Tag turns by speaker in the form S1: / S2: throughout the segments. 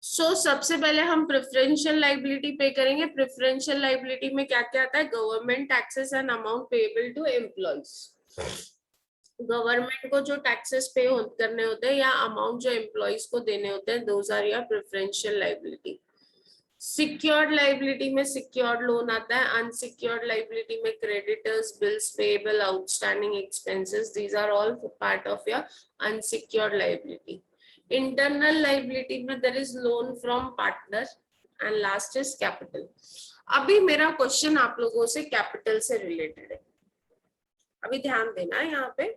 S1: सबसे पहले हम प्रेफरेंशियल लाइबिलिटी पे करेंगे। प्रेफरेंशियल लाइबिलिटी में क्या क्या आता है? Government taxes and amount payable to employees. Government को जो टैक्सेस पे करने होते हैं या अमाउंट जो एम्प्लॉइज को देने होते हैं, those are your preferential liability. Secured liability में सिक्योर्ड लोन आता है। अनसिक्योर्ड लाइबिलिटी में creditors, bills payable, outstanding expenses, these are all part of your unsecured liability. Internal liability में there is loan from partner and last is capital. अभी मेरा question आप लोगों से कैपिटल से रिलेटेड है, अभी ध्यान देना है यहाँ पे।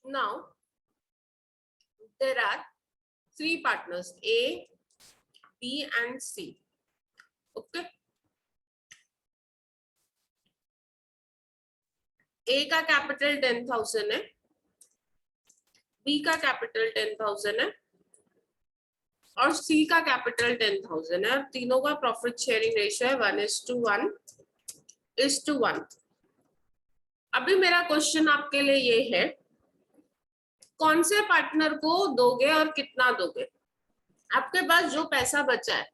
S1: Now there are three partners, A, B and C. Okay. A का कैपिटल 10,000 है, B का कैपिटल 10,000 है और C का कैपिटल 10,000 है और तीनों का प्रॉफिट शेयरिंग रेशियो है 1:1:1। अभी मेरा क्वेश्चन आपके लिए ये है, कौन से पार्टनर को दोगे और कितना दोगे? आपके पास जो पैसा बचा है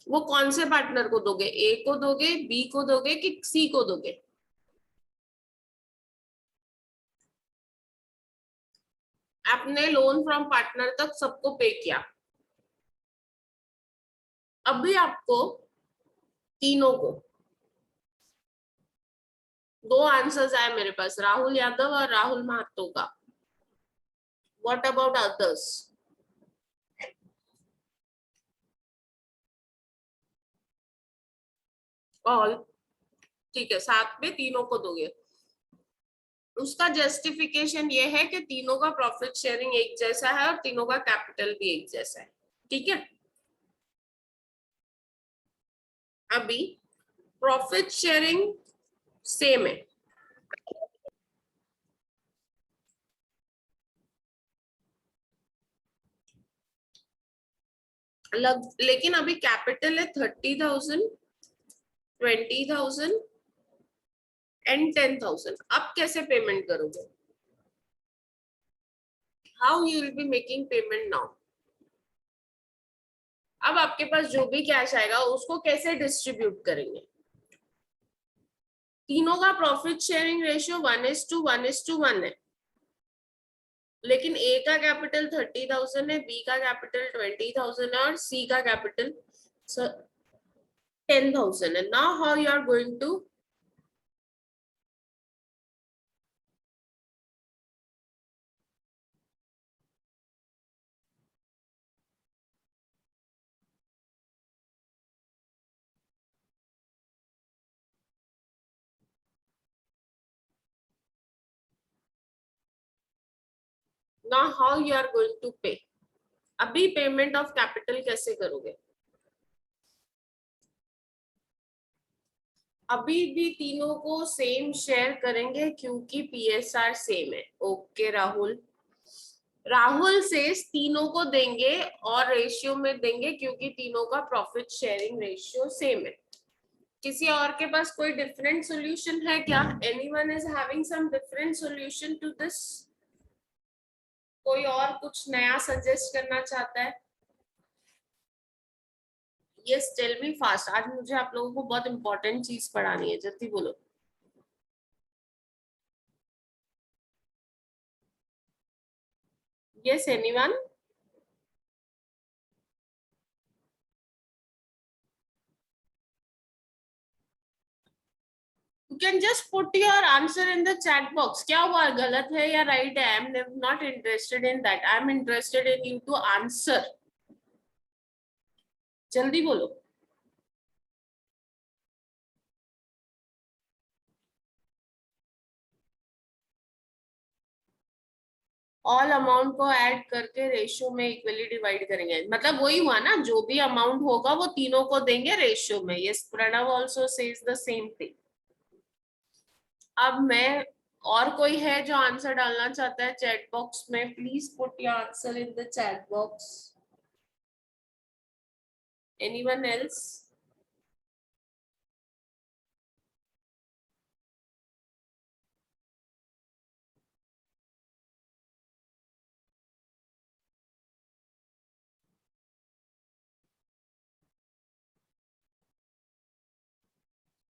S1: वो कौन से पार्टनर को दोगे? ए को दोगे, बी को दोगे कि सी को दोगे? आपने लोन फ्रॉम पार्टनर तक सबको पे किया, अभी आपको तीनों को, दो आंसर्स आए मेरे पास, राहुल यादव और राहुल महतो का। What about others? ऑल, ठीक है, साथ में तीनों को दोगे। उसका जस्टिफिकेशन ये है कि तीनों का प्रॉफिट शेयरिंग एक जैसा है और तीनों का कैपिटल भी एक जैसा है। ठीक है, अभी प्रॉफिट शेयरिंग सेम है, लेकिन अभी कैपिटल है 30,000, 20,000 एंड 10,000। अब कैसे पेमेंट करोगे? How you will be making payment now? अब आपके पास जो भी कैश आएगा उसको कैसे डिस्ट्रीब्यूट करेंगे? तीनों का प्रॉफिट शेयरिंग रेशियो 1:1:1 है, लेकिन ए का कैपिटल 30,000 है, बी का कैपिटल 20,000 है और सी का कैपिटल 10,000 है। Now how you are going to? Now how you are going to pay? अभी पेमेंट ऑफ कैपिटल कैसे करोगे? अभी भी तीनों को सेम शेयर करेंगे क्योंकि पीएसआर सेम है। ओके राहुल, राहुल से तीनों को देंगे और रेशियो में देंगे क्योंकि तीनों का प्रॉफिट शेयरिंग रेशियो सेम है। किसी और के पास कोई डिफरेंट सॉल्यूशन है क्या? Anyone is having some different solution to this? कोई और कुछ नया सजेस्ट करना चाहता है? यस, टेल मी फास्ट, आज मुझे आप लोगों को बहुत इंपॉर्टेंट चीज पढ़ानी है, जल्दी बोलो। Yes, anyone? You can just put your answer in the chat box. क्या हुआ, गलत है या राइट है? I am not interested in that. I am interested in you to answer. जल्दी बोलो। ऑल अमाउंट को ऐड करके रेशियो में इक्वली डिवाइड करेंगे, मतलब वही हुआ ना, जो भी अमाउंट होगा वो तीनों को देंगे रेशियो में। Yes, Pranav also says the same thing. अब मैं और कोई है जो आंसर डालना चाहता है चैट बॉक्स में? Please put your answer in the chat box. Anyone else?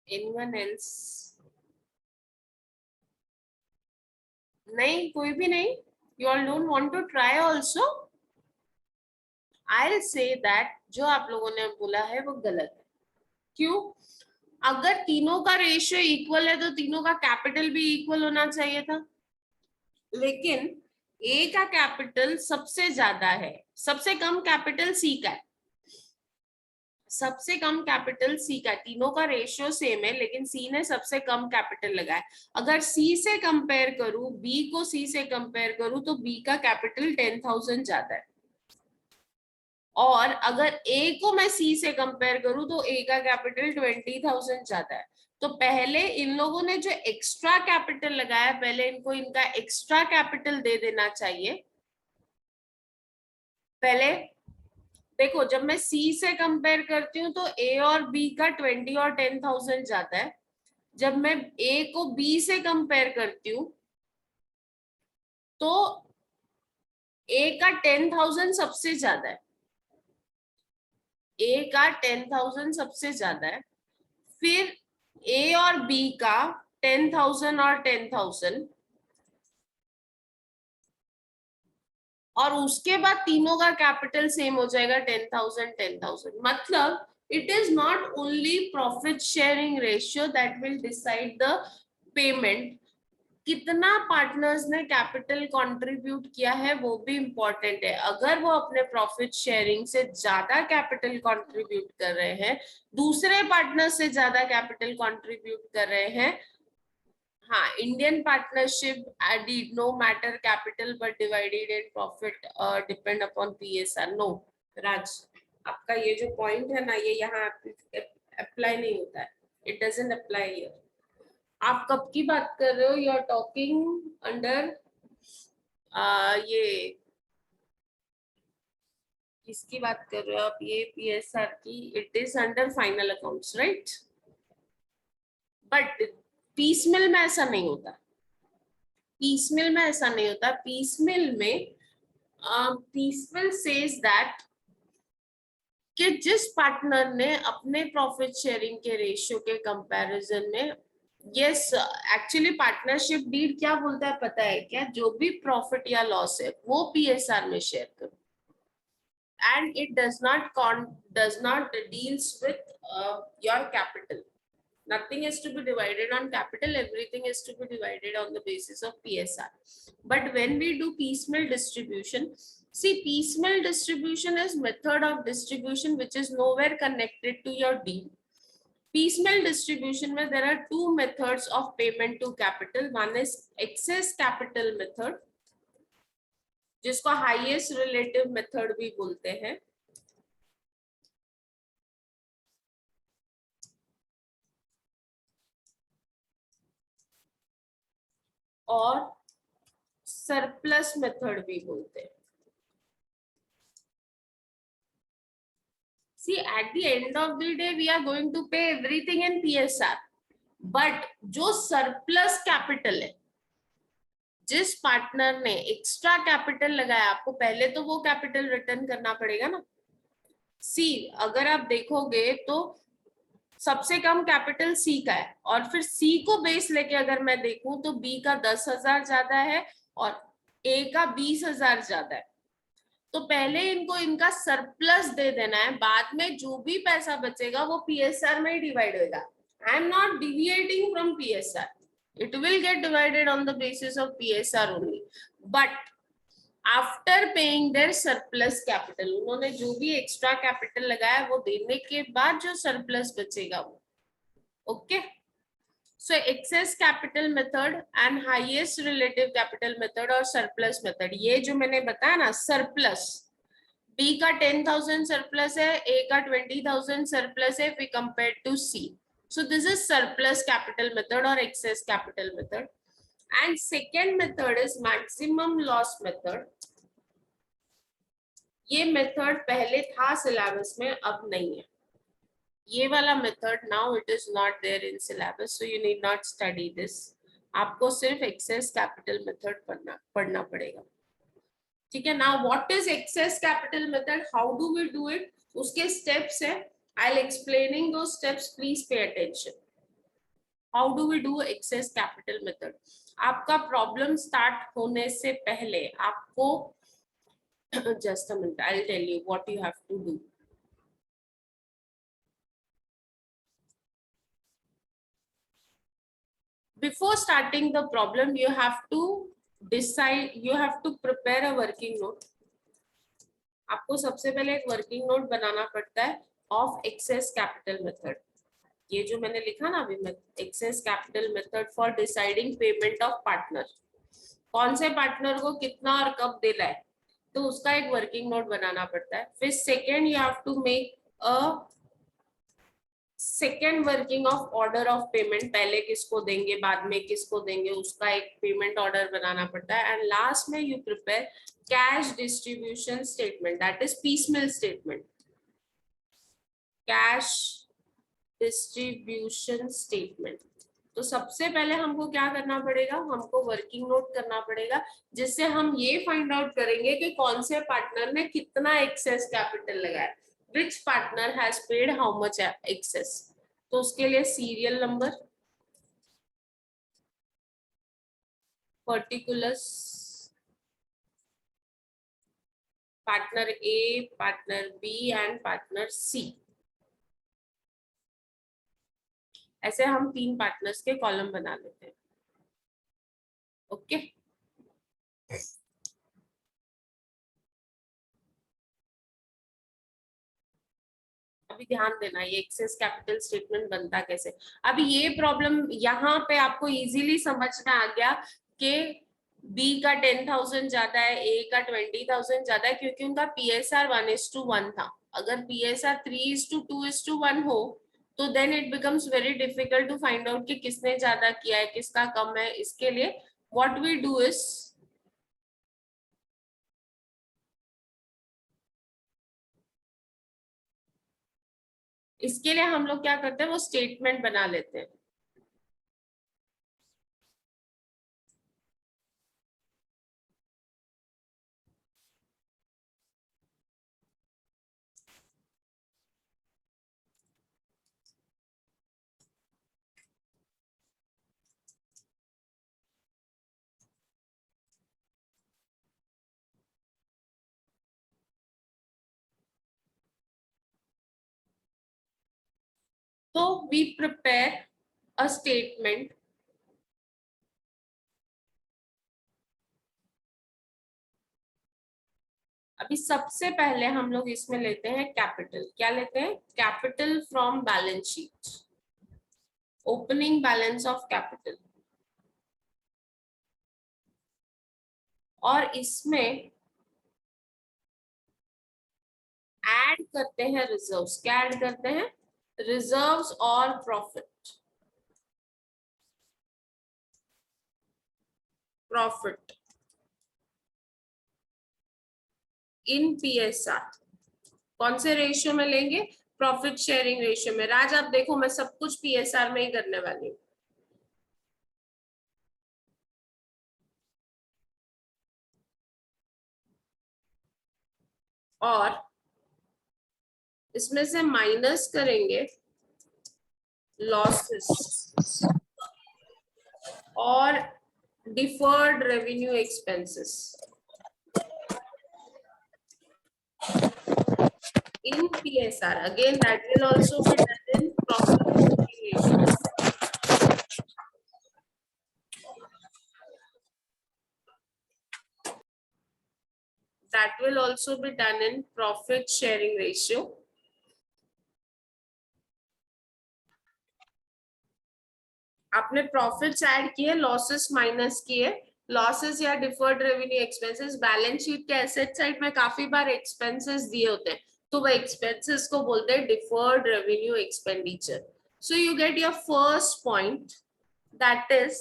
S1: Anyone else? नहीं, कोई भी नहीं? You all don't want to try also? I will say that जो आप लोगों ने बोला है वो गलत है. क्यों? अगर तीनों का रेशियो इक्वल है तो तीनों का कैपिटल भी इक्वल होना चाहिए था. लेकिन ए का कैपिटल सबसे ज्यादा है, सबसे कम कैपिटल सी का है. सबसे कम कैपिटल सी का, तीनों का रेशियो सेम है लेकिन सी ने सबसे कम कैपिटल लगाया. अगर सी से कंपेयर करूं, बी को सी से कंपेयर करूं तो बी का कैपिटल 10,000 ज्यादा है. और अगर ए को मैं सी से कंपेयर करूं तो ए का कैपिटल 20,000 ज्यादा है. तो पहले इन लोगों ने जो एक्स्ट्रा कैपिटल लगाया, पहले इनको इनका एक्स्ट्रा कैपिटल दे देना चाहिए. पहले देखो, जब मैं सी से कंपेयर करती हूँ तो ए और बी का 20 और 10,000 ज्यादा है. जब मैं ए को बी से कंपेयर करती हूँ तो ए का 10,000 सबसे ज्यादा है. ए का 10,000 सबसे ज्यादा है. फिर ए और बी का 10,000 और 10,000, और उसके बाद तीनों का कैपिटल सेम हो जाएगा 10,000 10,000. मतलब it is not only profit sharing ratio that will decide the payment. कितना पार्टनर्स ने कैपिटल कंट्रीब्यूट किया है वो भी इंपॉर्टेंट है. अगर वो अपने प्रॉफिट शेयरिंग से ज्यादा कैपिटल कंट्रीब्यूट कर रहे हैं, दूसरे पार्टनर से ज्यादा कैपिटल कंट्रीब्यूट कर रहे हैं, हाँ, Indian partnership did no matter capital but divided in profit depend upon PSR. No Raj, आपका ये जो पॉइंट है ना, ये यहाँ अप्लाई नहीं होता है. It doesn't apply here. आप कब की बात कर रहे हो? यू आर टॉकिंग अंडर ये किसकी बात कर रहे हो आप? ये PSR की. It is under final accounts, right? But piecemeal में ऐसा नहीं होता. पीसमिल में ऐसा नहीं होता. पीसमिल में पीसमिल सेज दैट कि जिस पार्टनर ने अपने प्रॉफिट शेयरिंग के रेशियो के कंपैरिजन में, यस, एक्चुअली पार्टनरशिप डीड क्या बोलता है पता है क्या? जो भी प्रॉफिट या लॉस है वो PSR में शेयर करो. And it does not deals with your capital. Nothing is to be divided on capital, everything is to be divided on the basis of PSR. But when we do piecemeal distribution, see, piecemeal distribution is method of distribution which is nowhere connected to your deal. Piecemeal distribution where there are two methods of payment to capital. One is excess capital method, जिसको highest relative method भी बोलते हैं. और surplus method भी बोलते हैं. See, at the end of the day, we are going to pay everything in PSR. But जो surplus capital है, जिस पार्टनर ने एक्स्ट्रा कैपिटल लगाया, आपको पहले तो वो कैपिटल रिटर्न करना पड़ेगा ना. सी, अगर आप देखोगे तो सबसे कम कैपिटल सी का है, और फिर सी को बेस लेके अगर मैं देखूं तो बी का 10,000 ज्यादा है और ए का 20,000 ज्यादा है. तो पहले इनको इनका सरप्लस दे देना है, बाद में जो भी पैसा बचेगा वो PSR में ही डिवाइड होगा. I am not deviating from PSR. It will get divided on the basis of PSR only. But after paying their surplus capital, उन्होंने जो भी एक्स्ट्रा कैपिटल लगाया वो देने के बाद जो सरप्लस बचेगा वो. Okay. So excess capital method and highest relative capital method और surplus method, ये जो मैंने बताया ना, surplus, B का 10,000 surplus है, A का 20,000 surplus है, we compared to C. So this is surplus capital method or excess capital method. And second method is maximum loss method. ये मेथड पहले था सिलेबस में, अब नहीं है. ये वाला method now it is not there in syllabus, so you need not study this. आपको सिर्फ एक्सेस कैपिटल मेथड पढ़ना पड़ेगा. ठीक है. Now what is excess capital method, how do we do it, उसके स्टेप्स है. आई विल एक्सप्लेनिंग दो steps, please pay attention. How do we do excess capital method. आपका प्रॉब्लम स्टार्ट होने से पहले आपको just a minute, I'll tell you what you have to do. Before starting the problem, you have to decide, you have to prepare a working note. आपको सबसे पहले एक working note बनाना पड़ता है ऑफ एक्सेस कैपिटल मेथड. ये जो मैंने लिखा ना अभी, excess capital method for deciding payment of partner, कौन से पार्टनर को कितना और कब देना है, तो उसका एक वर्किंग नोट बनाना पड़ता है. फिर second you have to make a second working of order of payment, पहले किसको देंगे बाद में किसको देंगे, उसका एक पेमेंट ऑर्डर बनाना पड़ता है. एंड लास्ट में you prepare cash distribution statement, that is piecemeal statement. Cash distribution statement. तो सबसे पहले हमको क्या करना पड़ेगा, हमको वर्किंग नोट करना पड़ेगा, जिससे हम ये फाइंड आउट करेंगे कि कौन से पार्टनर ने कितना एक्सेस कैपिटल लगाया, which partner has paid how much excess. तो उसके लिए serial number, particulars, partner A, partner B and partner C, ऐसे हम 3 पार्टनर्स के कॉलम बना लेते हैं. ओके. अभी ध्यान देना, ये एक्सेस कैपिटल स्टेटमेंट बनता कैसे. अभी ये प्रॉब्लम यहाँ पे आपको इजीली समझ में आ गया कि बी का 10,000 ज्यादा है, ए का 20,000 ज्यादा है, क्योंकि उनका पीएसआर 1:1 था. अगर पीएसआर 3:2:1 हो तो then it becomes very difficult to find out कि किसने ज्यादा किया है किसका कम है. इसके लिए व्हाट वी डू इज, इसके लिए हम लोग क्या करते हैं, वो स्टेटमेंट बना लेते हैं. तो वी प्रिपेयर अ स्टेटमेंट. अभी सबसे पहले हम लोग इसमें लेते हैं कैपिटल. क्या लेते हैं, capital from balance sheet, opening balance of capital. और इसमें ऐड करते हैं रिजर्व्स. क्या ऐड करते हैं, रिजर्व्स और प्रॉफिट. प्रॉफिट इन पीएसआर कौन से रेशियो में लेंगे, प्रॉफिट शेयरिंग रेशियो में. राज आप देखो, मैं सब कुछ पीएसआर में ही करने वाली हूँ. और इसमें से माइनस करेंगे लॉसेस और deferred revenue expenses in PSR. Again, that will also be done in profit sharing ratio. That will also be done in profit sharing ratio. आपने प्रॉफिट्स ऐड किए, लॉसेस माइनस किए. लॉसेस या deferred revenue expenses balance sheet के asset side में काफी बार expenses दिए होते हैं, तो वह एक्सपेंसेस को बोलते हैं deferred revenue expenditure. So you get your first point, that is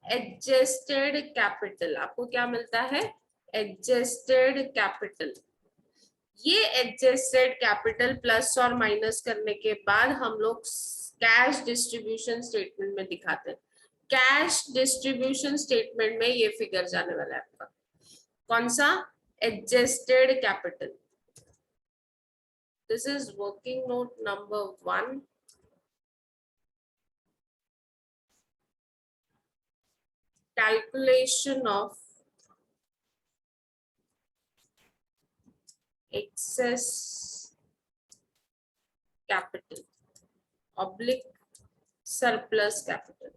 S1: adjusted capital, आपको क्या मिलता है? Adjusted capital. ये एडजस्टेड कैपिटल प्लस और माइनस करने के बाद हम लोग कैश डिस्ट्रीब्यूशन स्टेटमेंट में दिखाते हैं। कैश डिस्ट्रीब्यूशन स्टेटमेंट में ये फिगर जाने वाला है आपका, कौन सा? Adjusted capital. This is working note number 1। Calculation of excess capital oblique surplus capital।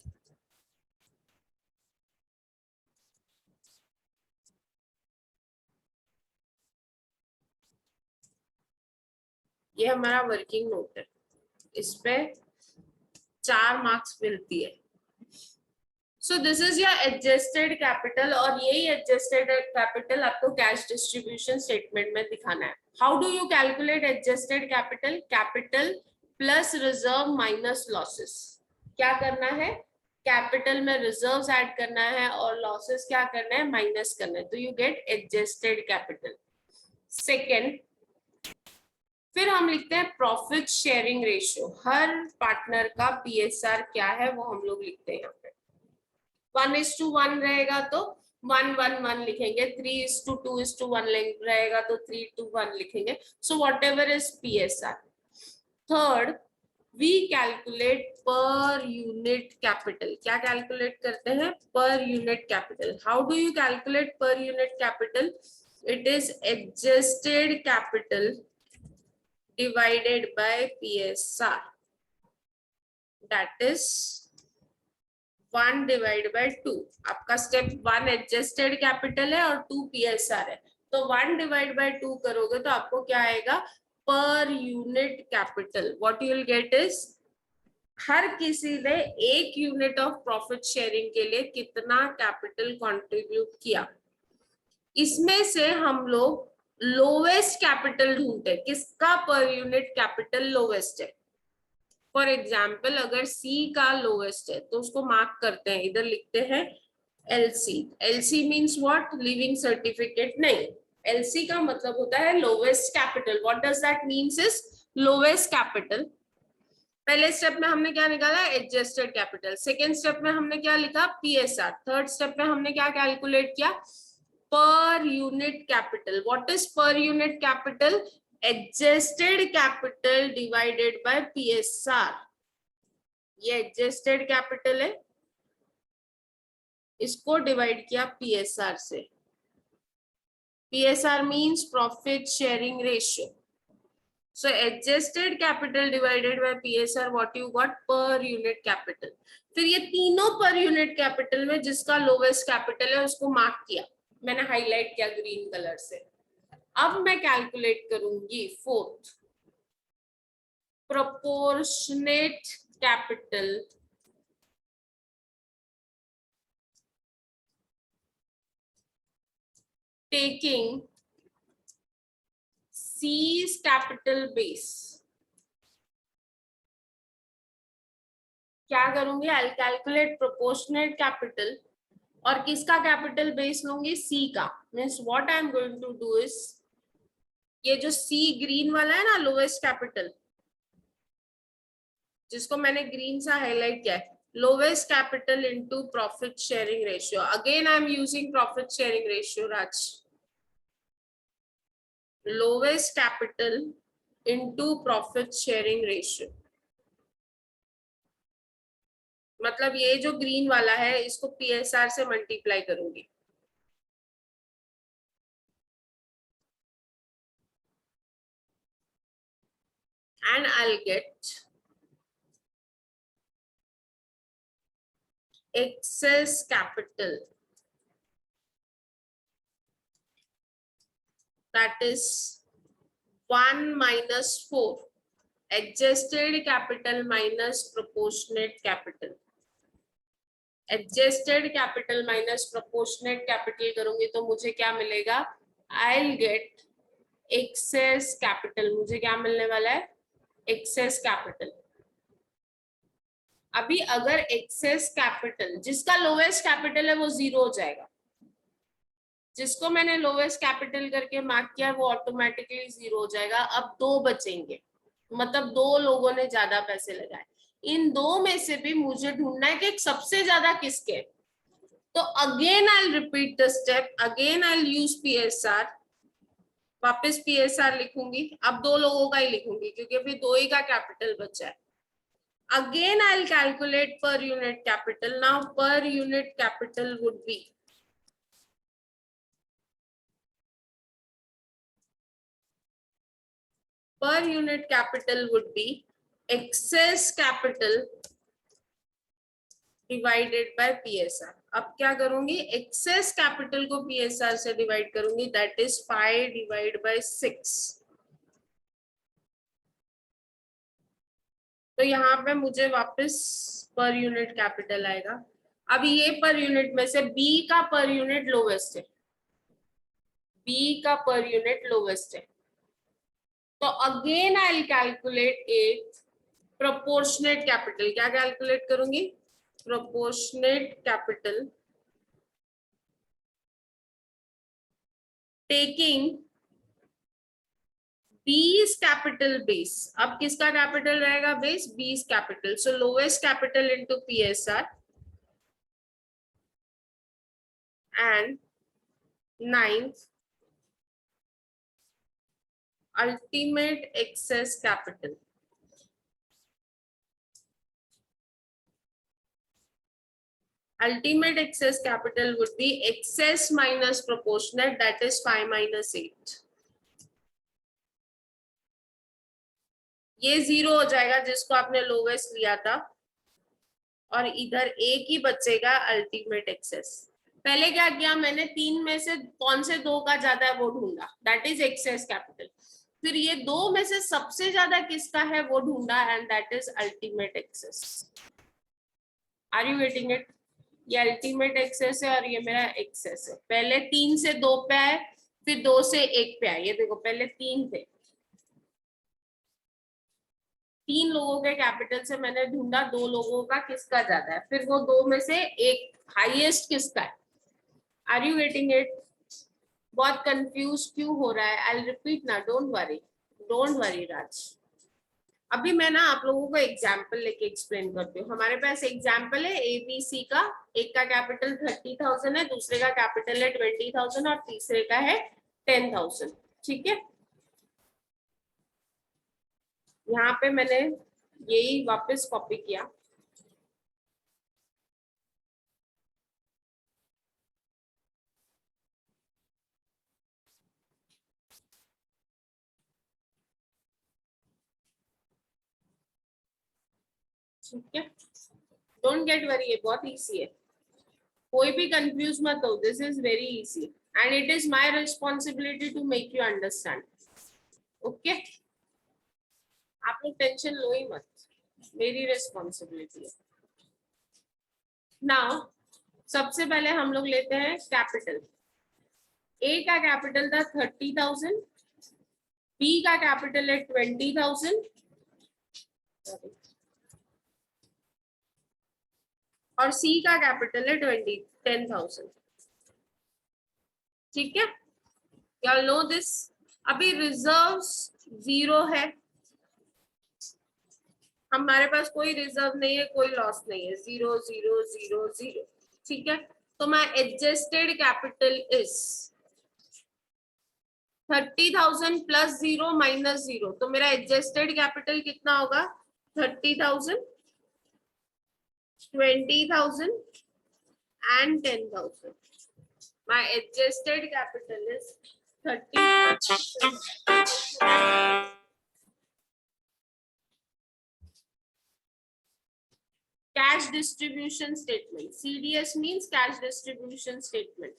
S1: ये हमारा वर्किंग नोट है, इस पे 4 मार्क्स मिलती है। So this is your adjusted capital, और यही एडजस्टेड कैपिटल आपको कैश डिस्ट्रीब्यूशन स्टेटमेंट में दिखाना है। How do you calculate adjusted capital? Capital plus reserve minus losses. क्या करना है? कैपिटल में रिजर्व्स ऐड करना है और लॉसेस क्या करना है? माइनस करना है, तो you get adjusted capital. Second, फिर हम लिखते हैं प्रॉफिट शेयरिंग रेशियो। हर पार्टनर का पीएसआर क्या है वो हम लोग लिखते हैं यहाँ पे। 1:1 रहेगा तो 1:1 लिखेंगे, 3:2:1 रहेगा तो 3:1 लिखेंगे। So whatever is PSR. Third, we calculate per unit capital. क्या कैलकुलेट करते हैं? Per unit capital. How do you calculate per unit capital? It is adjusted capital divided by PSR, that is 1 divided by 2। आपका step 1 adjusted capital है और 2 PSR है, तो 1 divide by 2 करोगे तो आपको क्या आएगा? पर unit capital. What you will get is, हर किसी ने 1 यूनिट ऑफ प्रॉफिट शेयरिंग के लिए कितना कैपिटल कंट्रीब्यूट किया, इसमें से हम लोग लोवेस्ट कैपिटल ढूंढते हैं, किसका पर यूनिट कैपिटल लोवेस्ट है। फॉर एग्जाम्पल अगर सी का लोवेस्ट है तो उसको मार्क करते हैं, इधर लिखते हैं LC. LC means what? Leaving certificate नहीं, एलसी का मतलब होता है lowest capital. What does that means is lowest capital. पहले स्टेप में हमने क्या निकाला? Adjusted capital. सेकेंड स्टेप में हमने क्या लिखा? पीएसआर। थर्ड स्टेप में हमने क्या कैलकुलेट किया? per unit capital। what is per unit capital? adjusted capital divided by PSR। ये adjusted capital है, इसको डिवाइड किया PSR से। PSR means profit sharing ratio। so adjusted capital divided by PSR, what you got? per unit capital। फिर ये तीनों per unit capital में जिसका lowest capital है उसको मार्क किया, मैंने हाईलाइट किया ग्रीन कलर से। अब मैं कैलकुलेट करूंगी fourth, proportionate capital taking C's capital base. क्या करूंगी? आई कैलकुलेट प्रोपोर्शनेट कैपिटल और किसका कैपिटल बेस लूंगी? सी का। Means what I am going to do is, ये जो सी ग्रीन वाला है ना, लोवेस्ट कैपिटल, जिसको मैंने ग्रीन सा हाईलाइट किया है, lowest capital into profit sharing ratio. Again I am using profit sharing ratio Raj. Lowest capital into profit sharing ratio, मतलब ये जो ग्रीन वाला है इसको पीएसआर से मल्टीप्लाई करूंगी। and I'll get excess capital, that is 1 minus 4, adjusted capital minus proportionate capital। adjusted capital minus proportionate capital करूंगी तो मुझे क्या मिलेगा? I'll get excess capital। मुझे क्या मिलने वाला है? excess capital। अभी अगर एक्सेस कैपिटल, जिसका लोवेस्ट कैपिटल है वो 0 हो जाएगा, जिसको मैंने लोवेस्ट कैपिटल करके मार्क किया वो ऑटोमेटिकली 0 हो जाएगा। अब 2 बचेंगे, मतलब 2 लोगों ने ज्यादा पैसे लगाए। इन 2 में से भी मुझे ढूंढना है कि सबसे ज्यादा किसके। तो again I repeat the step, again I use PSR, वापस पीएसआर लिखूंगी। अब 2 लोगों का ही लिखूंगी क्योंकि अभी 2 ही का कैपिटल बचा है। Again I calculate per unit capital. Now पर unit capital would be, per unit capital would be excess capital divided by PSR. अब क्या करूंगी, excess capital को PSR से डिवाइड करूंगी, that is 5 divided by 6। तो यहाँ पे मुझे वापस पर यूनिट कैपिटल आएगा। अब ये पर यूनिट में से B का पर यूनिट लोवेस्ट है, B का पर यूनिट लोवेस्ट है। तो अगेन आई कैलकुलेट एक प्रोपोर्शनेट कैपिटल। क्या कैलकुलेट करूंगी, proportionate capital taking B's capital base. अब किसका कैपिटल रहेगा base, B's capital. So lowest capital into PSR and ninth ultimate excess capital. Ultimate excess capital would be excess minus proportionate, that is 5 minus 8। ये 0 हो जाएगा जिसको आपने lowest लिया था, और इधर एक ही बचेगा अल्टीमेट एक्सेस। पहले क्या किया मैंने, 3 में से कौन से 2 का ज्यादा है वो ढूंढा, दैट इज एक्सेस कैपिटल। फिर ये 2 में से सबसे ज्यादा किसका है वो ढूंढा, and that is ultimate excess. Are you getting it? ये अल्टीमेट एक्सेस है और ये मेरा एक्सेस है। पहले 3 से 2 पे आए, फिर 2 से 1 पे आए। ये देखो पहले 3 थे, 3 लोगों के कैपिटल से मैंने ढूंढा 2 लोगों का किसका ज्यादा है, फिर वो 2 में से एक हाईएस्ट किसका है। Are you getting it? बहुत कंफ्यूज क्यों हो रहा है? आई रिपीट ना, डोंट वरी राज। अभी मैं ना आप लोगों को एग्जाम्पल लेके एक्सप्लेन करती हूँ। हमारे पास एग्जाम्पल है एबीसी का, एक का कैपिटल 30,000 है, दूसरे का कैपिटल है 20,000 और तीसरे का है 10,000। ठीक है, यहाँ पे मैंने यही वापस कॉपी किया। ठीक है, डोंट गेट वरी, ये बहुत इजी है, कोई भी कंफ्यूज मत हो। This is very easy and it is my responsibility to make you understand. Okay, आप लोग टेंशन लो ही मत, मेरी रिस्पॉन्सिबिलिटी है। नाउ सबसे पहले हम लोग लेते हैं कैपिटल। ए का कैपिटल था 30,000, बी का कैपिटल है 20,000 और सी का कैपिटल है 10,000। ठीक है, y'all know this। अभी रिजर्व्स 0 है, हमारे पास कोई रिजर्व नहीं है, कोई लॉस नहीं है, 0 0 0 0। ठीक है, तो my adjusted capital is 30,000 plus 0 minus 0। तो मेरा एडजस्टेड कैपिटल कितना होगा, 30,000, 20,000 and 10,000। My adjusted capital is 30,000। Cash distribution statement, CDS means cash distribution statement।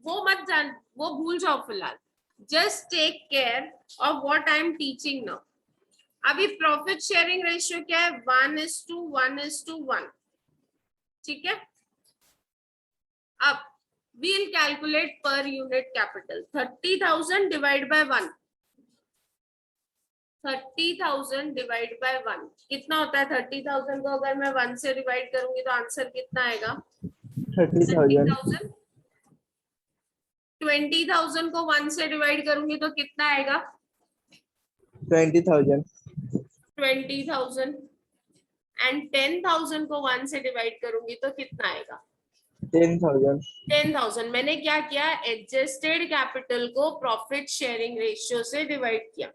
S1: वो मत जान, वो भूल जाओ फिलहाल। Just take care of what I am teaching now। अभी प्रॉफिट शेयरिंग रेशियो क्या है, 1:1:1। ठीक है, अब we'll calculate per unit capital। 30,000 divide by 1, 30,000 divide by 1 कितना होता है? 30,000 को अगर मैं 1 से डिवाइड करूंगी तो आंसर कितना आएगा?
S2: 30,000।
S1: 30,000। 20,000 को 1 से डिवाइड करूंगी तो कितना आएगा?
S2: 20,000।
S1: 20,000। एंड 10,000 को 1 से डिवाइड करूंगी तो कितना आएगा?
S2: 10,000।
S1: 10,000। मैंने क्या किया? एडजस्टेड कैपिटल को प्रॉफिट शेयरिंग रेशियो से डिवाइड किया।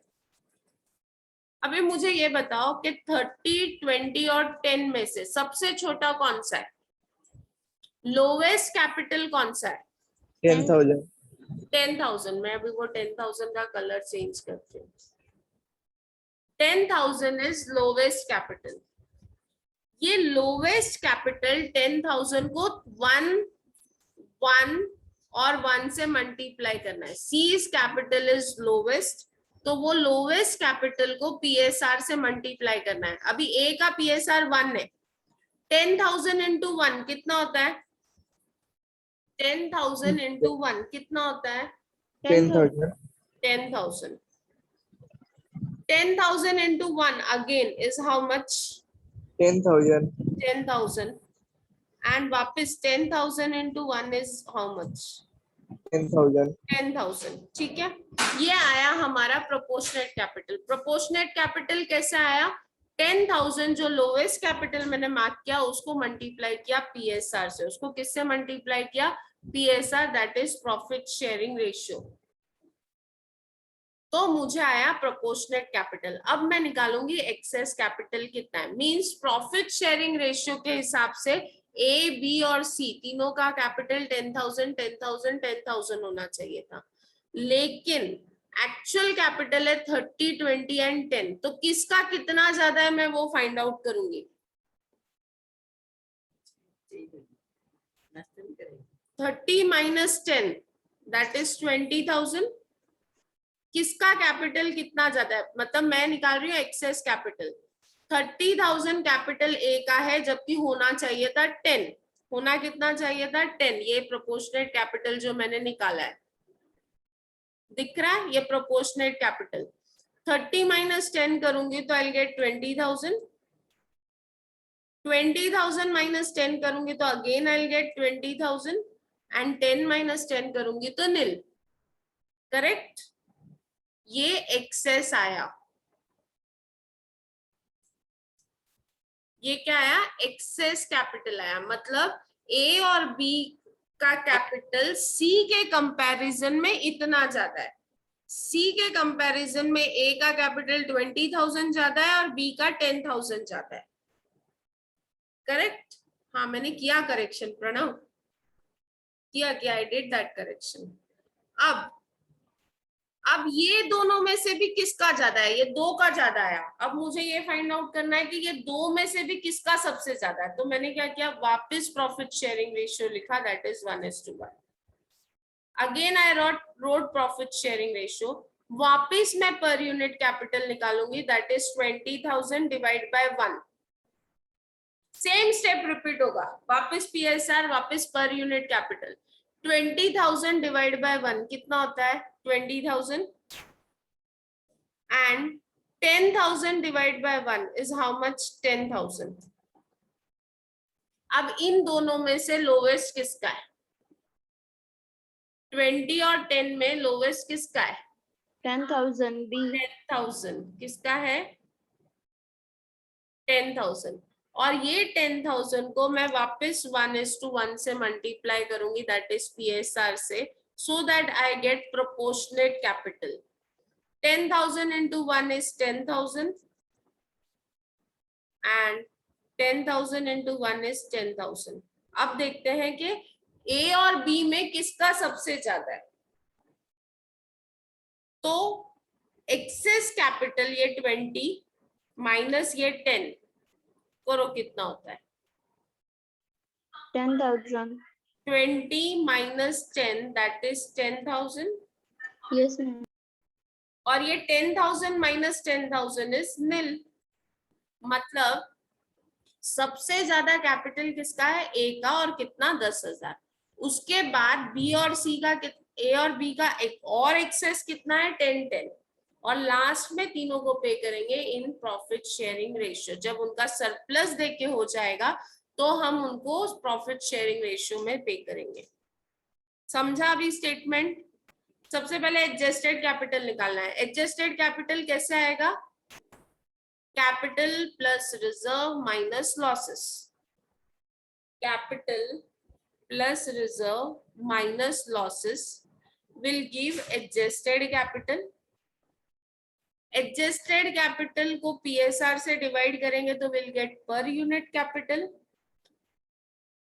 S1: अभी मुझे ये बताओ कि 30, 20 और 10 में से सबसे छोटा कौन सा है? लोवेस्ट कैपिटल कौन सा है?
S2: 10,000।
S1: 10,000। मैं अभी वो 10,000 का कलर चेंज करती हूँ। 10,000 इज लोवेस्ट कैपिटल। ये लोवेस्ट कैपिटल 10,000 को 1 और 1 से मल्टीप्लाई करना है। सी इज कैपिटल इज लोवेस्ट, तो वो लोवेस्ट कैपिटल को पीएसआर से मल्टीप्लाई करना है। अभी ए का पीएसआर 1 है। 10,000 इंटू 1 कितना होता है? 10,000 इंटू 1 कितना होता है?
S2: 10,000।
S1: 10,000. 10,000 into 1 again is how much?
S2: 10,000।
S1: 10,000. And वापस 10,000 into 1 is how much?
S2: 10,000।
S1: 10,000. ठीक है, ये आया हमारा प्रोपोर्शनेट कैपिटल। प्रोपोर्शनेट कैपिटल कैसे आया? 10,000 जो लोवेस्ट कैपिटल मैंने मार्क किया उसको मल्टीप्लाई किया पीएसआर से। उसको किससे मल्टीप्लाई किया? PSR, that is profit sharing ratio. तो मुझे आया प्रोपोर्शनेट कैपिटल। अब मैं निकालूंगी एक्सेस कैपिटल कितना है। मींस प्रॉफिट शेयरिंग रेशियो के हिसाब से ए, बी और सी तीनों का कैपिटल 10,000, 10,000, 10,000 होना चाहिए था, लेकिन एक्चुअल कैपिटल है 30, 20 एंड 10। तो किसका कितना ज्यादा है मैं वो फाइंड आउट करूंगी। 30 माइनस 10 दैट इज 20,000। किसका कैपिटल कितना ज्यादा है? मतलब मैं निकाल रही हूँ एक्सेस कैपिटल। 30,000 कैपिटल ए का है, जबकि होना चाहिए था 10। होना कितना चाहिए था? 10। ये प्रोपोर्शनेट कैपिटल जो मैंने निकाला है, दिख रहा है? ये प्रोपोर्शनेट कैपिटल। 30 माइनस 10 करूंगी तो आई गेट 20,000। 20,000 माइनस 10 करूंगी तो again I get 20,000 and 10 minus 10 करूंगी तो नील। करेक्ट? ये एक्सेस आया। ये क्या आया? एक्सेस कैपिटल आया। मतलब ए और बी का कैपिटल सी के कंपैरिजन में इतना ज्यादा है। सी के कंपैरिजन में ए का कैपिटल 20,000 ज्यादा है और बी का 10,000 ज्यादा है। करेक्ट? हाँ, मैंने किया करेक्शन प्रणव, किया आई डिड दैट करेक्शन। अब ये दोनों में से भी किसका ज्यादा है? ये दो का ज्यादा आया। अब मुझे ये फाइंड आउट करना है कि ये दो में से भी किसका सबसे ज्यादा है। तो मैंने क्या किया? वापस प्रॉफिट शेयरिंग रेशियो लिखा, that is 1:1। Again I wrote profit sharing ratio. वापिस मैं पर यूनिट कैपिटल निकालूंगी, that is 20,000 divide by 1। Same step repeat होगा। वापस पीएसआर, वापस per unit capital. 20,000 divide by 1 कितना होता है? 20,000। And 10,000 divide by 1 is how much? 10,000। अब इन दोनों में से लोवेस्ट किसका है? 20 और 10 में लोवेस्ट किसका है?
S3: 10,000 B.
S1: 10,000 किसका है? 10,000। और ये 10,000 को मैं वापस 1:1 से मल्टीप्लाई करूंगी, दैट इज पीएसआर से, so that I get proportionate capital. 10,000 into 1 is 10,000 and 10,000 into 1 is 10,000। अब देखते हैं कि ए और बी में किसका सबसे ज्यादा है। तो एक्सेस कैपिटल ये 20 माइनस ये 10 करो कितना होता है?
S3: 10,000.
S1: 20 minus 10 that is 10,000।
S3: Yes, ma'am.
S1: और ये 10,000 माइनस 10,000 इज नील। मतलब सबसे ज्यादा कैपिटल किसका है? ए का, और कितना? 10,000। उसके बाद बी और सी का, ए और बी का एक और एक्सेस कितना है? 10, 10। और लास्ट में तीनों को पे करेंगे इन प्रॉफिट शेयरिंग रेशियो। जब उनका सरप्लस देके हो जाएगा तो हम उनको प्रॉफिट शेयरिंग रेशियो में पे करेंगे। समझा अभी स्टेटमेंट? सबसे पहले एडजस्टेड कैपिटल निकालना है। एडजस्टेड कैपिटल कैसे आएगा? Capital plus reserve minus losses. Capital plus reserve minus losses will give adjusted capital। adjusted capital को PSR से डिवाइड करेंगे तो will get per unit capital।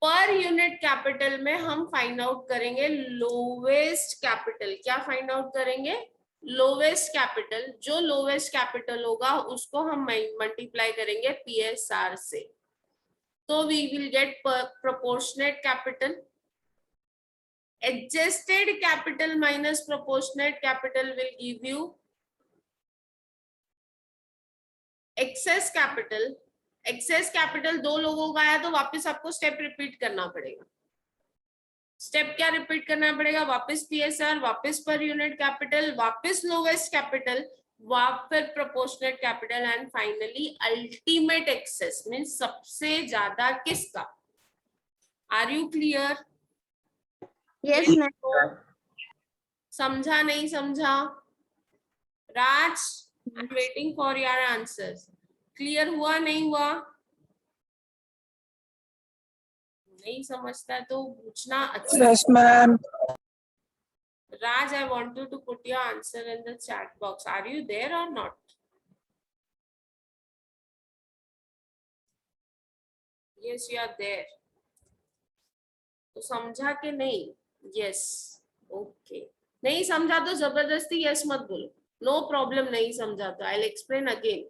S1: Per unit capital में हम फाइंड आउट करेंगे लोवेस्ट कैपिटल। क्या फाइंड आउट करेंगे? Lowest capital. जो लोवेस्ट कैपिटल होगा उसको हम मल्टीप्लाई करेंगे PSR से, तो we will get proportionate capital. adjusted capital minus proportionate capital will give you excess capital। excess capital दो लोगों का आया तो वापस आपको स्टेप रिपीट करना पड़ेगा। स्टेप क्या रिपीट करना पड़ेगा? वापस PSR, वापस पर यूनिट कैपिटल, वापस लोवेस्ट कैपिटल, वापस proportionate capital and finally ultimate excess means सबसे ज्यादा किसका। Are you clear?
S3: Yes, ma'am.
S1: समझा नहीं समझा? Raj, I am waiting for your answers. Clear हुआ नहीं हुआ? नहीं समझता है तो पूछना। अच्छा
S2: Yes, ma'am.
S1: Raj, I want you to put your answer in the chat box. Are you there or not? Yes, you are there. तो समझा कि नहीं? Yes. Okay. नहीं समझा तो जबरदस्ती yes मत बोलो। No problem, नहीं समझा तो I'll explain again.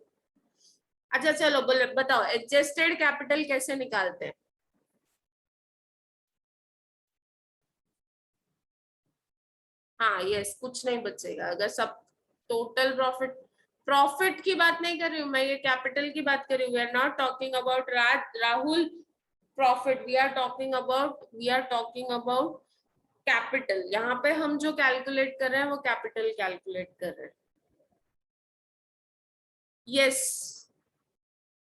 S1: अच्छा चलो बोले बताओ एडजस्टेड कैपिटल कैसे निकालते हैं? हाँ यस, कुछ नहीं बचेगा अगर सब टोटल प्रॉफिट की बात नहीं कर रही हूँ मैं, ये कैपिटल की बात कर रही हूँ। We are not talking about Rahul profit, we are talking about capital. यहाँ पे हम जो कैलकुलेट कर रहे हैं वो कैपिटल कैलकुलेट कर रहे हैं। यस,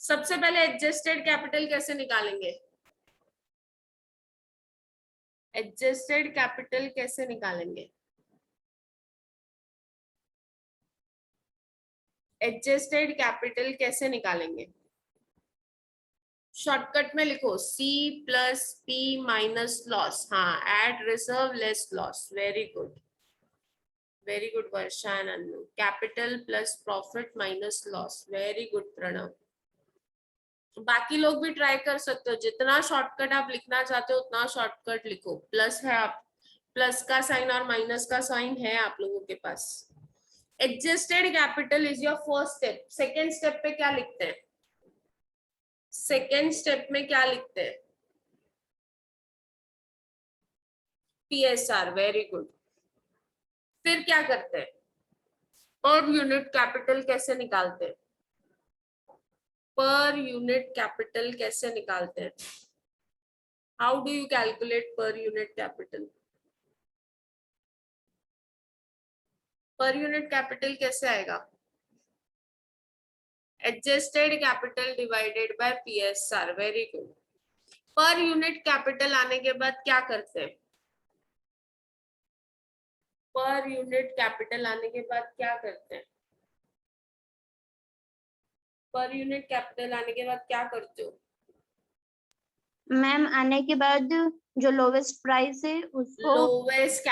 S1: सबसे पहले एडजस्टेड कैपिटल कैसे निकालेंगे? एडजस्टेड कैपिटल कैसे निकालेंगे? एडजस्टेड कैपिटल कैसे निकालेंगे? शॉर्टकट में लिखो C plus P minus loss. हाँ, add reserve less loss. Very good Varsha and Anu. Capital plus profit minus loss. Very good Pranav. बाकी लोग भी ट्राई कर सकते हो, जितना शॉर्टकट आप लिखना चाहते हो उतना शॉर्टकट लिखो। प्लस है, आप प्लस का साइन और माइनस का साइन है आप लोगों के पास। Adjusted capital is your first step. Second step पे क्या लिखते हैं? सेकेंड स्टेप में क्या लिखते हैं? PSR। Very good. फिर क्या करते हैं? पर यूनिट कैपिटल कैसे निकालते हैं? पर यूनिट कैपिटल कैसे निकालते हैं? How do you calculate per unit capital? Per unit capital कैसे आएगा? Adjusted capital divided bye PSR। Very good. पर यूनिट कैपिटल आने के बाद क्या करते हैं? पर यूनिट कैपिटल आने के बाद क्या करते हैं? पर यूनिट कैपिटल आने के बाद क्या करते हो?
S3: मैम आने के बाद जो लोवेस्ट प्राइस है उसको
S1: लोवेस्ट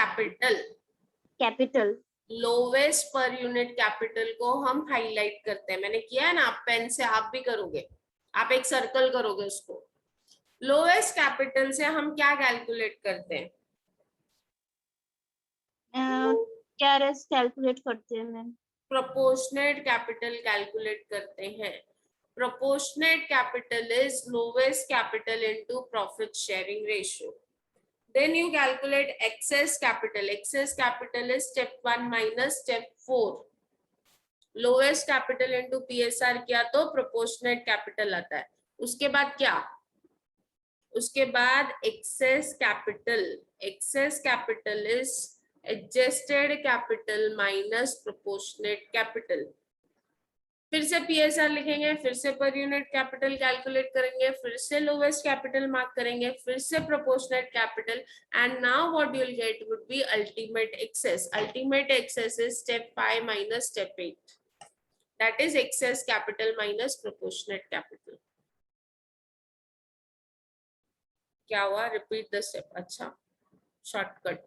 S1: कैपिटल, लोवेस्ट पर यूनिट कैपिटल को हम हाईलाइट करते हैं। मैंने किया है ना, आप पेन से आप भी करोगे, आप एक सर्कल करोगे उसको। लोवेस्ट कैपिटल से हम क्या कैलकुलेट करते हैं?
S3: क्या रेस कैलकुलेट करते हैं मैम?
S1: प्रोपोर्शनेट कैपिटल कैलकुलेट करते हैं। Proportionate capital is lowest capital into profit sharing ratio. Then you calculate excess capital. Excess capital is step 1 minus step 4. Lowest capital into PSR किया तो proportionate capital आता है। उसके बाद क्या? उसके बाद excess capital. Excess capital is adjusted capital minus proportionate capital. फिर से पीएसआर लिखेंगे, फिर से पर यूनिट कैपिटल कैलकुलेट करेंगे, फिर से लोवेस्ट कैपिटल मार्क करेंगे, फिर से proportionate capital, and now what you will get would be ultimate excess. Ultimate excess is step 5 minus step 8, that is excess capital minus proportionate capital. क्या हुआ? Repeat the step. अच्छा, shortcut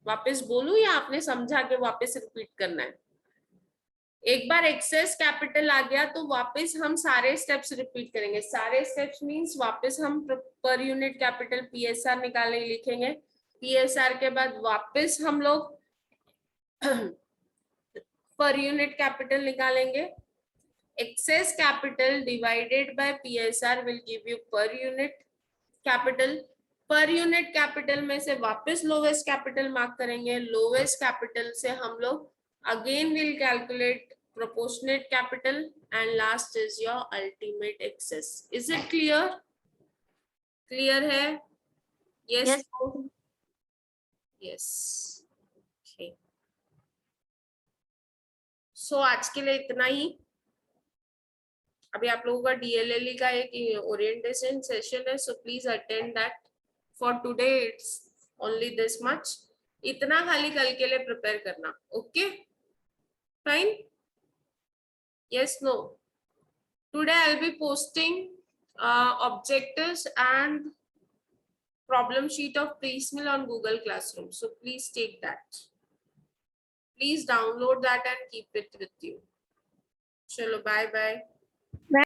S1: वापस बोलूं या आपने समझा के वापस रिपीट करना है? एक बार एक्सेस कैपिटल आ गया तो वापस हम सारे स्टेप्स रिपीट करेंगे। सारे स्टेप्स मींस वापस हम पर यूनिट कैपिटल पीएसआर निकाले लिखेंगे। पीएसआर के बाद वापस हम लोग पर यूनिट कैपिटल निकालेंगे। Excess capital divided by PSR will give you per unit capital. Per unit capital में से वापस लोवेस्ट कैपिटल मार्क करेंगे। लोवेस्ट कैपिटल से हम लोग again will calculate proportionate capital, and last is your ultimate excess. Is it clear? Clear है? Yes.
S3: Yes.
S1: No? Yes. Okay. So आज के लिए इतना ही। अभी आप लोगों का डीएलएलई का एक ओरिएंटेशन सेशन है, so please attend that. For today it's only this much. इतना खाली कल के लिए प्रिपेयर करना। Okay? Fine? Yes, no. Today I'll be posting objectives and problem sheet of Presmill on Google Classroom. So please take that. Please download that and keep it with you. Chalo, bye bye.